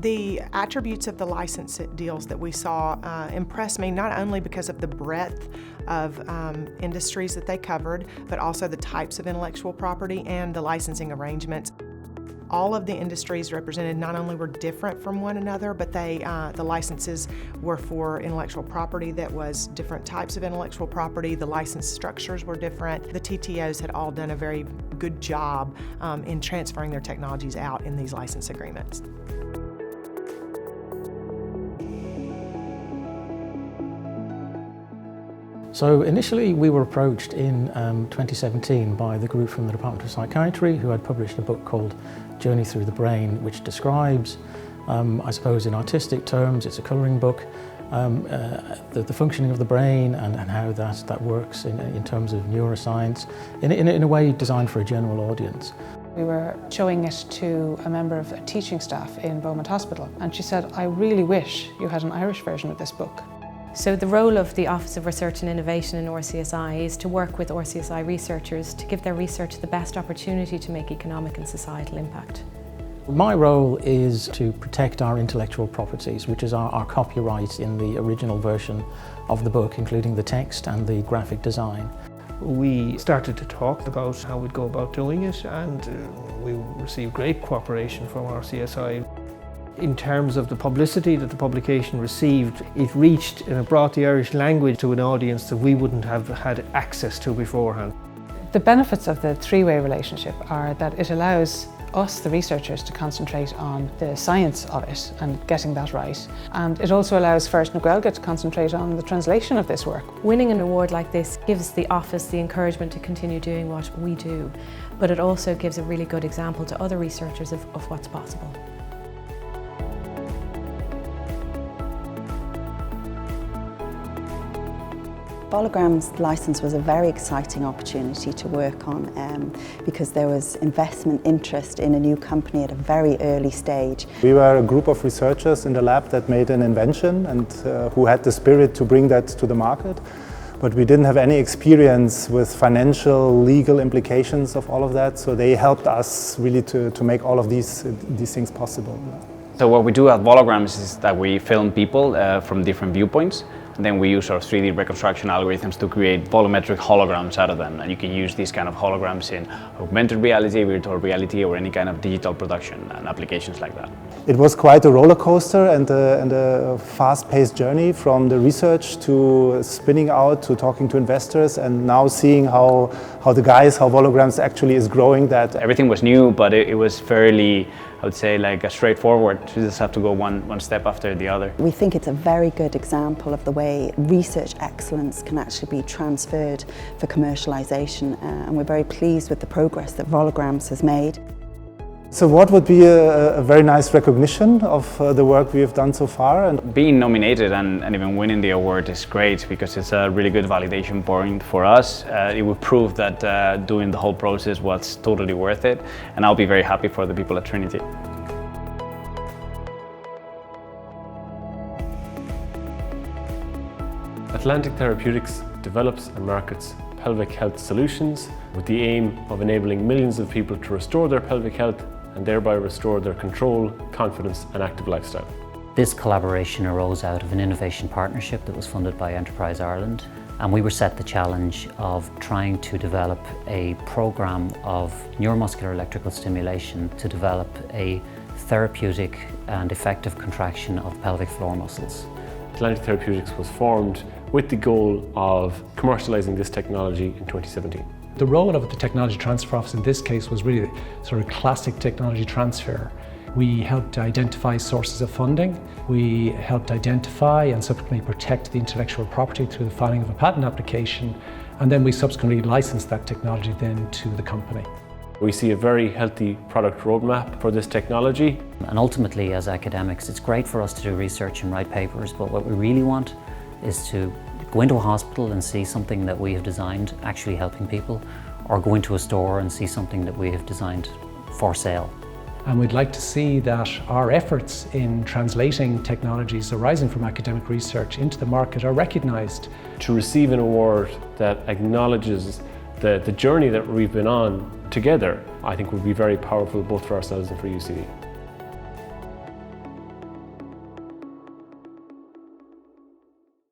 The attributes of the license deals that we saw impressed me not only because of the breadth of industries that they covered, but also the types of intellectual property and the licensing arrangements. All of the industries represented not only were different from one another, but the licenses were for intellectual property that was different types of intellectual property. The license structures were different. The TTOs had all done a very good job in transferring their technologies out in these license agreements. So initially we were approached in 2017 by the group from the Department of Psychiatry who had published a book called Journey Through the Brain, which describes, I suppose in artistic terms, it's a colouring book, the functioning of the brain and how that works in terms of neuroscience, in a way designed for a general audience. We were showing it to a member of teaching staff in Beaumont Hospital, and she said, "I really wish you had an Irish version of this book." So the role of the Office of Research and Innovation in RCSI is to work with RCSI researchers to give their research the best opportunity to make economic and societal impact. My role is to protect our intellectual properties, which is our copyright in the original version of the book, including the text and the graphic design. We started to talk about how we'd go about doing it, and we received great cooperation from RCSI. In terms of the publicity that the publication received, it reached and it brought the Irish language to an audience that we wouldn't have had access to beforehand. The benefits of the three-way relationship are that it allows us, the researchers, to concentrate on the science of it and getting that right. And it also allows First Naguelga to concentrate on the translation of this work. Winning an award like this gives the office the encouragement to continue doing what we do, but it also gives a really good example to other researchers of what's possible. Vallagrams' licence was a very exciting opportunity to work on because there was investment interest in a new company at a very early stage. We were a group of researchers in the lab that made an invention and who had the spirit to bring that to the market. But we didn't have any experience with financial, legal implications of all of that, so they helped us really to make all of these things possible. So what we do at Vallagrams is that we film people from different viewpoints. And then we use our 3D reconstruction algorithms to create volumetric holograms out of them. And you can use these kind of holograms in augmented reality, virtual reality, or any kind of digital production and applications like that. It was quite a roller coaster and a fast-paced journey from the research to spinning out to talking to investors and now seeing how Vallagrams actually is growing that. Everything was new, but it was fairly, I would say, like a straightforward. You just have to go one step after the other. We think it's a very good example of the way research excellence can actually be transferred for commercialisation, and we're very pleased with the progress that Vallagrams has made. So what would be a very nice recognition of the work we have done so far? And being nominated and even winning the award is great because it's a really good validation point for us. It would prove that doing the whole process was totally worth it, and I'll be very happy for the people at Trinity. Atlantic Therapeutics develops and markets pelvic health solutions with the aim of enabling millions of people to restore their pelvic health and thereby restore their control, confidence and active lifestyle. This collaboration arose out of an innovation partnership that was funded by Enterprise Ireland, and we were set the challenge of trying to develop a programme of neuromuscular electrical stimulation to develop a therapeutic and effective contraction of pelvic floor muscles. Atlantic Therapeutics was formed with the goal of commercialising this technology in 2017. The role of the technology transfer office in this case was really sort of classic technology transfer. We helped identify sources of funding, we helped identify and subsequently protect the intellectual property through the filing of a patent application, and then we subsequently licensed that technology then to the company. We see a very healthy product roadmap for this technology. And ultimately, as academics, it's great for us to do research and write papers, but what we really want is to go into a hospital and see something that we have designed actually helping people, or go into a store and see something that we have designed for sale. And we'd like to see that our efforts in translating technologies arising from academic research into the market are recognised. To receive an award that acknowledges the journey that we've been on together, I think would be very powerful both for ourselves and for UCD.